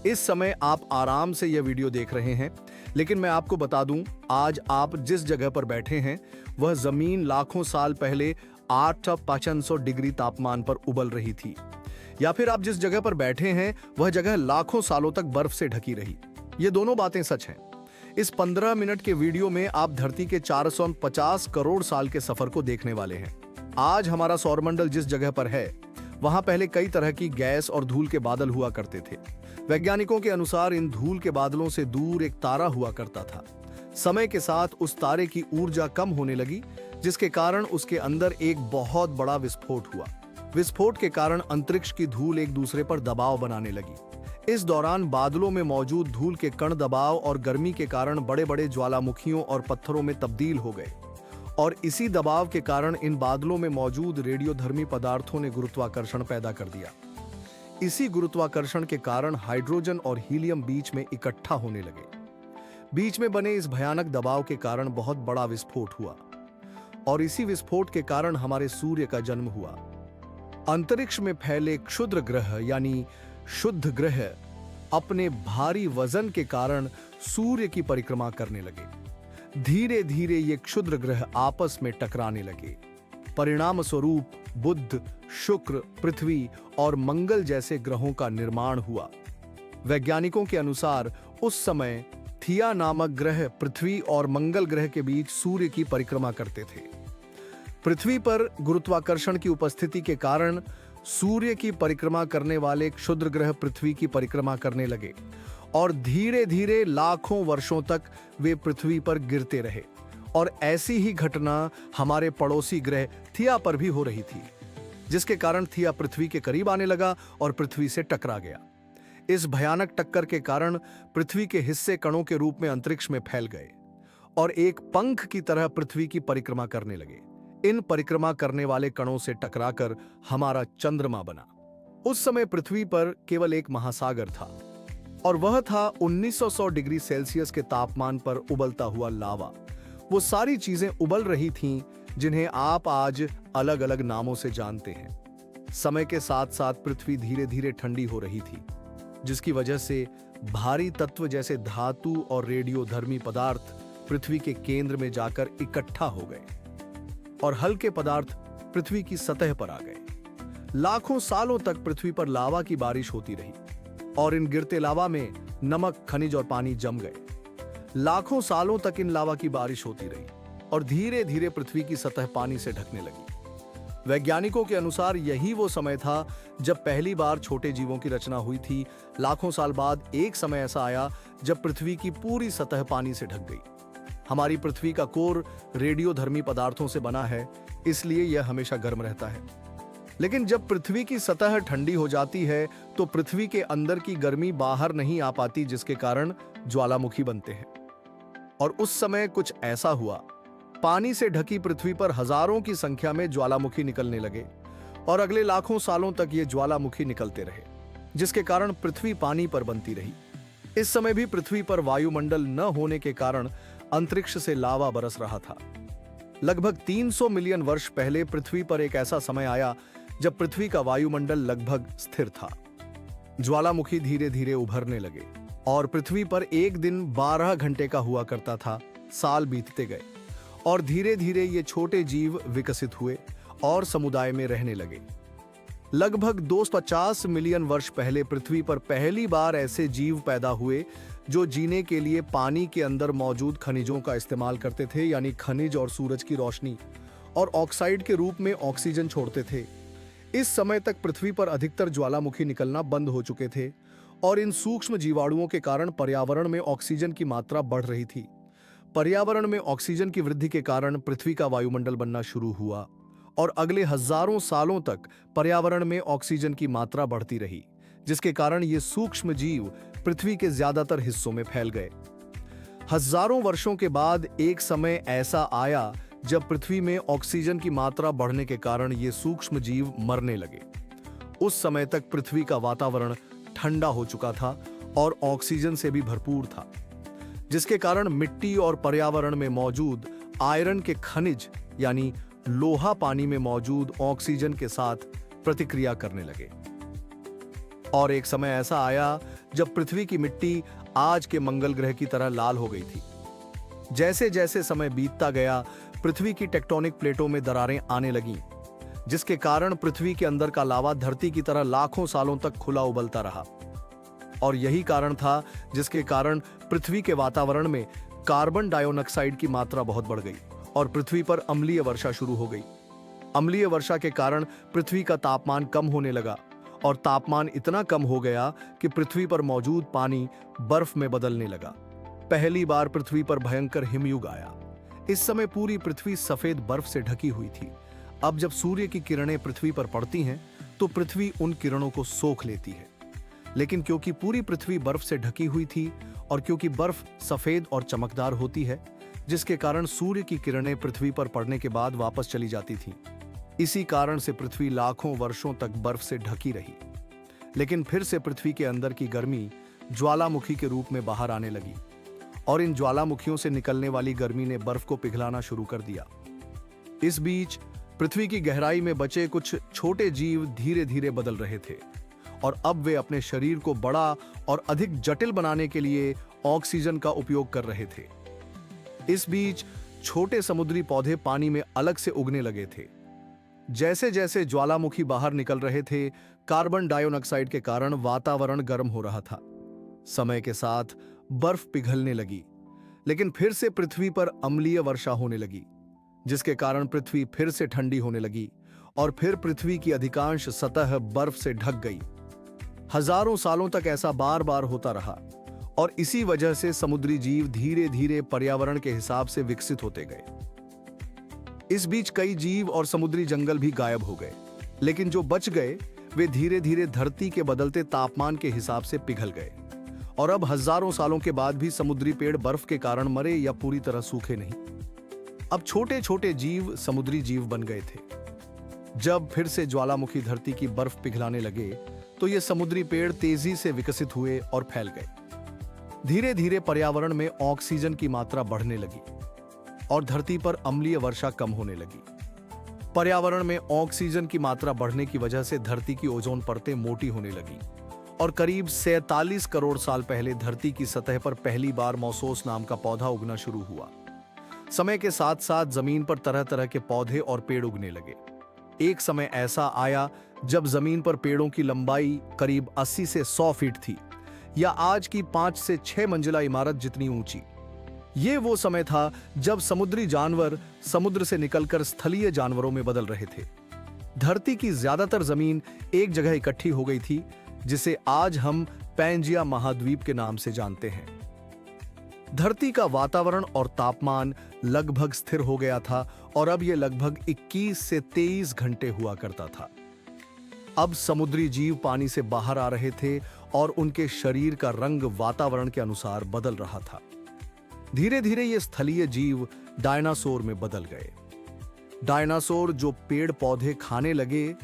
इस समय आप आराम से यह वीडियो देख रहे हैं, लेकिन मैं आपको बता दूं, आज आप जिस जगह पर बैठे हैं वह जमीन लाखों साल पहले 8,500 डिग्री तापमान पर उबल रही थी, या फिर आप जिस जगह पर बैठे हैं वह जगह लाखों सालों तक बर्फ से ढकी रही। ये दोनों बातें सच हैं। इस 15 मिनट के वीडियो में आप धरती के 450 करोड़ साल के सफर को देखने वाले हैं। आज हमारा सौरमंडल जिस जगह पर है वहां पहले कई तरह की गैस और धूल के बादल हुआ करते थे। वैज्ञानिकों के अनुसार इन धूल के बादलों से दूर एक तारा हुआ करता था। समय के साथ उस तारे की ऊर्जा कम होने लगी, जिसके कारण उसके अंदर एक बहुत बड़ा विस्फोट हुआ। विस्फोट के कारण अंतरिक्ष की धूल एक दूसरे पर दबाव बनाने लगी। इस दौरान बादलों में मौजूद धूल के कण दबाव और गर्मी के कारण बड़े-बड़े ज्वालामुखियों और पत्थरों में तब्दील हो गए, और इसी दबाव के कारण इन बादलों में मौजूद रेडियोधर्मी पदार्थों ने गुरुत्वाकर्षण पैदा कर दिया। इसी गुरुत्वाकर्षण के कारण हाइड्रोजन और हीलियम बीच में इकट्ठा होने लगे। बीच में बने इस भयानक दबाव के कारण बहुत बड़ा विस्फोट हुआ, और इसी विस्फोट के कारण हमारे सूर्य का जन्म हुआ। अंतरिक्ष में फैले क्षुद्र ग्रह यानी शुद्ध ग्रह अपने भारी वजन के कारण सूर्य की परिक्रमा करने लगे। धीरे धीरे ये क्षुद्र ग्रह आपस में टकराने लगे। परिणाम स्वरूप बुध, शुक्र, पृथ्वी और मंगल जैसे ग्रहों का निर्माण हुआ। वैज्ञानिकों के अनुसार उस समय थिया नामक ग्रह पृथ्वी और मंगल ग्रह के बीच सूर्य की परिक्रमा करते थे। पृथ्वी पर गुरुत्वाकर्षण की उपस्थिति के कारण सूर्य की परिक्रमा करने वाले क्षुद्र ग्रह पृथ्वी की परिक्रमा करने लगे, और धीरे धीरे लाखों वर्षों तक वे पृथ्वी पर गिरते रहे। और ऐसी ही घटना हमारे पड़ोसी ग्रह थिया पर भी हो रही थी, जिसके कारण थिया पृथ्वी के करीब आने लगा और पृथ्वी से टकरा गया। इस भयानक टक्कर के कारण पृथ्वी के हिस्से कणों के रूप में अंतरिक्ष में फैल गए और एक पंख की तरह पृथ्वी की परिक्रमा करने लगे। इन परिक्रमा करने वाले कणों से टकराकर हमारा चंद्रमा बना। उस समय पृथ्वी पर केवल एक महासागर था, और वह था 1900 डिग्री सेल्सियस के तापमान पर उबलता हुआ लावा। वो सारी चीजें उबल रही थीं जिन्हें आप आज अलग अलग नामों से जानते हैं। समय के साथ साथ पृथ्वी धीरे धीरे ठंडी हो रही थी, जिसकी वजह से भारी तत्व जैसे धातु और रेडियोधर्मी पदार्थ पृथ्वी के केंद्र में जाकर इकट्ठा हो गए, और हल्के पदार्थ पृथ्वी की सतह पर आ गए। लाखों सालों तक पृथ्वी पर लावा की बारिश होती रही, और इन गिरते लावा में नमक, खनिज और पानी जम गए। लाखों सालों तक इन लावा की बारिश होती रही, और धीरे धीरे पृथ्वी की सतह पानी से ढकने लगी। वैज्ञानिकों के अनुसार यही वो समय था जब पहली बार छोटे जीवों की रचना हुई थी। लाखों साल बाद एक समय ऐसा आया जब पृथ्वी की पूरी सतह पानी से ढक गई। हमारी पृथ्वी का कोर रेडियोधर्मी पदार्थों से बना है, इसलिए यह हमेशा गर्म रहता है। लेकिन जब पृथ्वी की सतह ठंडी हो जाती है तो पृथ्वी के अंदर की गर्मी बाहर नहीं आ पाती, जिसके कारण ज्वालामुखी बनते हैं। और उस समय कुछ ऐसा हुआ, पानी से ढकी पृथ्वी पर हजारों की संख्या में ज्वालामुखी निकलने लगे, और अगले लाखों सालों तक ये ज्वालामुखी निकलते रहे, जिसके कारण पृथ्वी पानी पर बनती रही। इस समय भी पृथ्वी पर वायुमंडल न होने के कारण अंतरिक्ष से लावा बरस रहा था। लगभग 300 मिलियन वर्ष पहले पृथ्वी पर एक ऐसा समय आया जब पृथ्वी का वायुमंडल लगभग स्थिर था। ज्वालामुखी धीरे धीरे उभरने लगे, और पृथ्वी पर एक दिन 12 घंटे का हुआ करता था। साल बीतते गए, और धीरे धीरे ये छोटे जीव विकसित हुए और समुदाय में रहने लगे। लगभग 250 मिलियन वर्ष पहले पृथ्वी पर पहली बार ऐसे जीव पैदा हुए जो जीने के लिए पानी के अंदर मौजूद खनिजों का इस्तेमाल करते थे, यानी खनिज और सूरज की रोशनी और ऑक्साइड के रूप में ऑक्सीजन छोड़ते थे। इस समय तक पृथ्वी पर अधिकतर ज्वालामुखी निकलना बंद हो चुके थे, और इन सूक्ष्म जीवाणुओं के कारण पर्यावरण में ऑक्सीजन की मात्रा बढ़ रही थी। पर्यावरण में ऑक्सीजन की वृद्धि के कारण पृथ्वी का वायुमंडल बनना शुरू हुआ, और अगले हजारों सालों तक पर्यावरण में ऑक्सीजन की मात्रा बढ़ती रही, जिसके कारण ये सूक्ष्म जीव पृथ्वी के ज्यादातर हिस्सों में फैल गए। हजारों वर्षों के बाद एक समय ऐसा आया जब पृथ्वी में ऑक्सीजन की मात्रा बढ़ने के कारण ये सूक्ष्म जीव मरने लगे। उस समय तक पृथ्वी का वातावरण ठंडा हो चुका था और ऑक्सीजन से भी भरपूर था, जिसके कारण मिट्टी और पर्यावरण में मौजूद आयरन के खनिज यानी लोहा पानी में मौजूद ऑक्सीजन के साथ प्रतिक्रिया करने लगे। और एक समय ऐसा आया जब पृथ्वी की मिट्टी आज के मंगल ग्रह की तरह लाल हो गई थी। जैसे जैसे समय बीतता गया, पृथ्वी की टेक्टोनिक प्लेटों में दरारें आने लगीं, जिसके कारण पृथ्वी के अंदर का लावा धरती की तरह लाखों सालों तक खुला उबलता रहा। और यही कारण था जिसके कारण पृथ्वी के वातावरण में कार्बन डाइऑक्साइड की मात्रा बहुत बढ़ गई और पृथ्वी पर अम्लीय वर्षा शुरू हो गई। अम्लीय वर्षा के कारण पृथ्वी का तापमान कम होने लगा और तापमान इतना कम हो गया कि पृथ्वी पर मौजूद पानी बर्फ में बदलने लगा। पहली बार पृथ्वी पर भयंकर हिमयुग आया। इस समय पूरी पृथ्वी सफेद बर्फ से ढकी हुई थी। अब जब सूर्य की किरणें पृथ्वी पर पड़ती हैं तो पृथ्वी उन किरणों को सोख लेती है। लेकिन क्योंकि पूरी पृथ्वी बर्फ से ढकी हुई थी और क्योंकि बर्फ सफेद और चमकदार होती है, जिसके कारण सूर्य की किरणें पृथ्वी पर पड़ने के बाद वापस चली जाती थीं। इसी कारण से पृथ्वी लाखों वर्षों तक बर्फ से ढकी रही। लेकिन फिर से पृथ्वी के अंदर की गर्मी ज्वालामुखी के रूप में बाहर आने लगी और इन ज्वालामुखियों से निकलने वाली गर्मी ने बर्फ को पिघलाना शुरू कर दिया। इस बीच पृथ्वी की गहराई में बचे कुछ छोटे जीव धीरे धीरे बदल रहे थे और अब वे अपने शरीर को बड़ा और अधिक जटिल बनाने के लिए ऑक्सीजन का उपयोग कर रहे थे। इस बीच छोटे समुद्री पौधे पानी में अलग से उगने लगे थे। जैसे जैसे ज्वालामुखी बाहर निकल रहे थे, कार्बन डाइऑक्साइड के कारण वातावरण गर्म हो रहा था। समय के साथ बर्फ पिघलने लगी, लेकिन फिर से पृथ्वी पर अम्लीय वर्षा होने लगी, जिसके कारण पृथ्वी फिर से ठंडी होने लगी और फिर पृथ्वी की अधिकांश सतह बर्फ से ढक गई। हजारों सालों तक ऐसा बार बार होता रहा और इसी वजह से समुद्री जीव धीरे धीरे पर्यावरण के हिसाब से विकसित होते गए। इस बीच कई जीव और समुद्री जंगल भी गायब हो गए, लेकिन जो बच गए वे धीरे धीरे धरती के बदलते तापमान के हिसाब से पिघल गए और अब हजारों सालों के बाद भी समुद्री पेड़ बर्फ के कारण मरे या पूरी तरह सूखे नहीं। अब छोटे छोटे जीव समुद्री जीव बन गए थे। जब फिर से ज्वालामुखी धरती की बर्फ पिघलाने लगे तो ये समुद्री पेड़ तेजी से विकसित हुए और फैल गए। धीरे धीरे पर्यावरण में ऑक्सीजन की मात्रा बढ़ने लगी और धरती पर अम्लीय वर्षा कम होने लगी। पर्यावरण में ऑक्सीजन की मात्रा बढ़ने की वजह से धरती की ओजोन परतें मोटी होने लगी और करीब 47 करोड़ साल पहले धरती की सतह पर पहली बार मौसोस नाम का पौधा उगना शुरू हुआ। समय के साथ साथ जमीन पर तरह तरह के पौधे और पेड़ उगने लगे। एक समय ऐसा आया जब जमीन पर पेड़ों की लंबाई करीब 80 से 100 फीट थी, या आज की 5 से 6 मंजिला इमारत जितनी ऊंची। ये वो समय था जब समुद्री जानवर समुद्र से निकलकर स्थलीय जानवरों में बदल रहे थे। धरती की ज्यादातर जमीन एक जगह इकट्ठी हो गई थी, जिसे आज हम पैंजिया महाद्वीप के नाम से जानते हैं। धरती का वातावरण और तापमान लगभग स्थिर हो गया था और अब यह लगभग 21 से 23 घंटे हुआ करता था। अब समुद्री जीव पानी से बाहर आ रहे थे और उनके शरीर का रंग वातावरण के अनुसार बदल रहा था। धीरे धीरे ये स्थलीय जीव डायनासोर में बदल गए। डायनासोर जो पेड़ पौधे खाने लगे,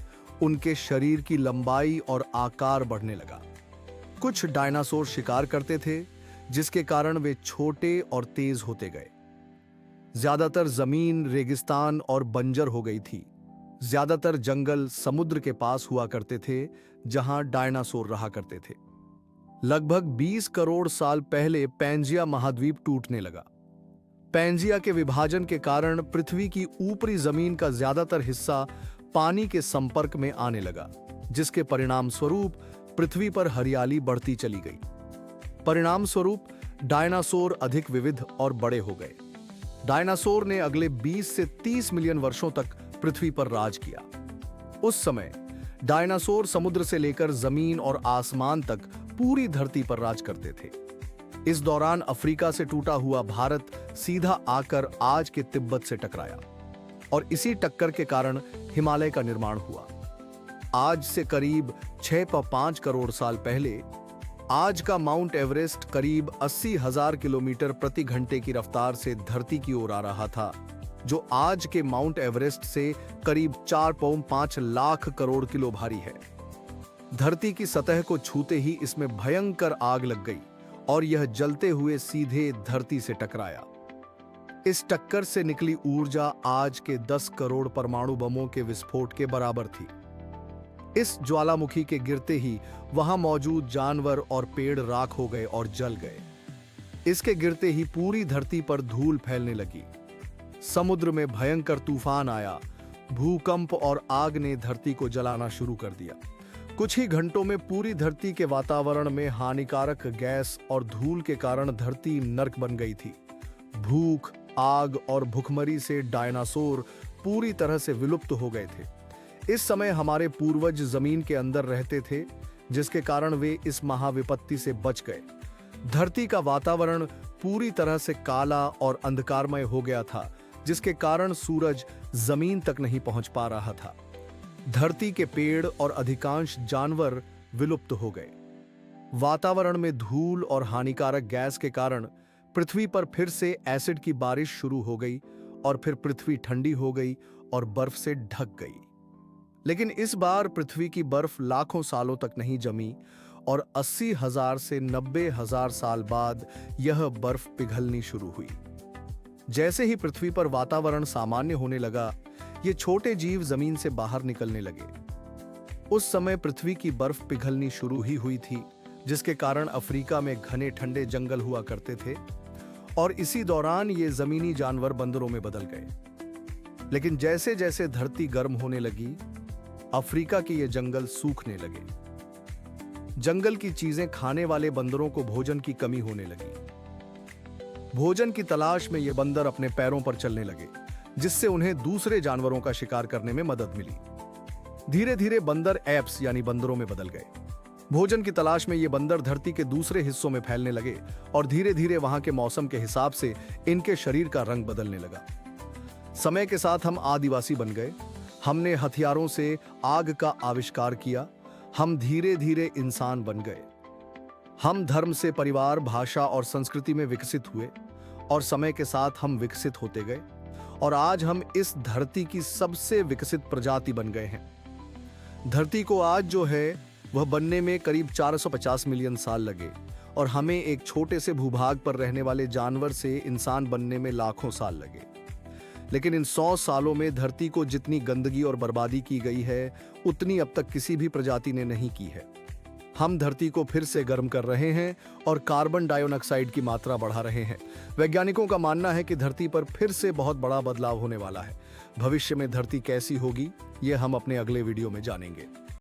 उनके शरीर की लंबाई और आकार बढ़ने लगा। कुछ डायनासोर शिकार करते थे, जिसके कारण वे छोटे और तेज होते गए। ज्यादातर जमीन रेगिस्तान और बंजर हो गई थी। ज्यादातर जंगल समुद्र के पास हुआ करते थे, जहां डायनासोर रहा करते थे। लगभग 20 करोड़ साल पहले पैंजिया महाद्वीप टूटने लगा। पैंजिया के विभाजन के कारण पृथ्वी की ऊपरी जमीन का ज्यादातर हिस्सा पानी के संपर्क में आने लगा, जिसके परिणाम स्वरूप पृथ्वी पर हरियाली बढ़ती चली गई। परिणाम स्वरूप डायनासोर अधिक विविध और बड़े हो गए। डायनासोर ने अगले 20 से 30 मिलियन वर्षों तक पृथ्वी पर राज किया। उस समय डायनासोर समुद्र से लेकर जमीन और आसमान तक पूरी धरती पर राज करते थे। इस दौरान अफ्रीका से टूटा हुआ भारत सीधा आकर आज के तिब्बत से टकराया और इसी टक्कर के कारण हिमालय का निर्माण हुआ। आज से करीब 6.5 करोड़ साल पहले आज का माउंट एवरेस्ट करीब 80,000 किलोमीटर प्रति घंटे की रफ्तार से धरती की ओर आ रहा था, जो आज के माउंट एवरेस्ट से करीब 4.5 लाख करोड़ किलो भारी है। धरती की सतह को छूते ही इसमें भयंकर आग लग गई और यह जलते हुए सीधे धरती से टकराया। इस टक्कर से निकली ऊर्जा आज के 10 करोड़ परमाणु बमों के विस्फोट के बराबर थी। इस ज्वालामुखी के गिरते ही वहां मौजूद जानवर और पेड़ राख हो गए और जल गए। इसके गिरते ही पूरी धरती पर धूल फैलने लगी। समुद्र में भयंकर तूफान आया। भूकंप और आग ने धरती को जलाना शुरू कर दिया। कुछ ही घंटों में पूरी धरती के वातावरण में हानिकारक गैस और धूल के कारण धरती नर्क बन गई थी। भूख, आग और भुखमरी से डायनासोर पूरी तरह से विलुप्त हो गए थे। इस समय हमारे पूर्वज जमीन के अंदर रहते थे, जिसके कारण वे इस महाविपत्ति से बच गए। धरती का वातावरण पूरी तरह से काला और अंधकारमय हो गया था, जिसके कारण सूरज जमीन तक नहीं पहुंच पा रहा था। धरती के पेड़ और अधिकांश जानवर विलुप्त हो गए। वातावरण में धूल और हानिकारक गैस के कारण पृथ्वी पर फिर से एसिड की बारिश शुरू हो गई और फिर पृथ्वी ठंडी हो गई और बर्फ से ढक गई। लेकिन इस बार पृथ्वी की बर्फ लाखों सालों तक नहीं जमी और 80,000 से 90,000 साल बाद यह बर्फ पिघलनी शुरू हुई। जैसे ही पृथ्वी पर वातावरण सामान्य होने लगा, ये छोटे जीव जमीन से बाहर निकलने लगे। उस समय पृथ्वी की बर्फ पिघलनी शुरू ही हुई थी, जिसके कारण अफ्रीका में घने ठंडे जंगल हुआ करते थे और इसी दौरान ये जमीनी जानवर बंदरों में बदल गए। लेकिन जैसे जैसे धरती गर्म होने लगी, अफ्रीका के ये जंगल सूखने लगे। जंगल की चीजें खाने वाले बंदरों को भोजन की कमी होने लगी। भोजन की तलाश में ये बंदर अपने पैरों पर चलने लगे, जिससे उन्हें दूसरे जानवरों का शिकार करने में मदद मिली। धीरे धीरे बंदर एप्स यानी बंदरों में बदल गए। भोजन की तलाश में ये बंदर धरती के दूसरे हिस्सों में फैलने लगे और धीरे धीरे वहां के मौसम के हिसाब से इनके शरीर का रंग बदलने लगा। समय के साथ हम आदिवासी बन गए। हमने हथियारों से आग का आविष्कार किया। हम धीरे धीरे इंसान बन गए। हम धर्म से परिवार, भाषा और संस्कृति में विकसित हुए और समय के साथ हम विकसित होते गए और आज हम इस धरती की सबसे विकसित प्रजाति बन गए हैं। धरती को आज जो है वह बनने में करीब 450 मिलियन साल लगे और हमें एक छोटे से भूभाग पर रहने वाले जानवर से इंसान बनने में लाखों साल लगे। लेकिन इन 100 सालों में धरती को जितनी गंदगी और बर्बादी की गई है, उतनी अब तक किसी भी प्रजाति ने नहीं की है। हम धरती को फिर से गर्म कर रहे हैं और कार्बन डाइऑक्साइड की मात्रा बढ़ा रहे हैं। वैज्ञानिकों का मानना है कि धरती पर फिर से बहुत बड़ा बदलाव होने वाला है। भविष्य में धरती कैसी होगी, यह हम अपने अगले वीडियो में जानेंगे।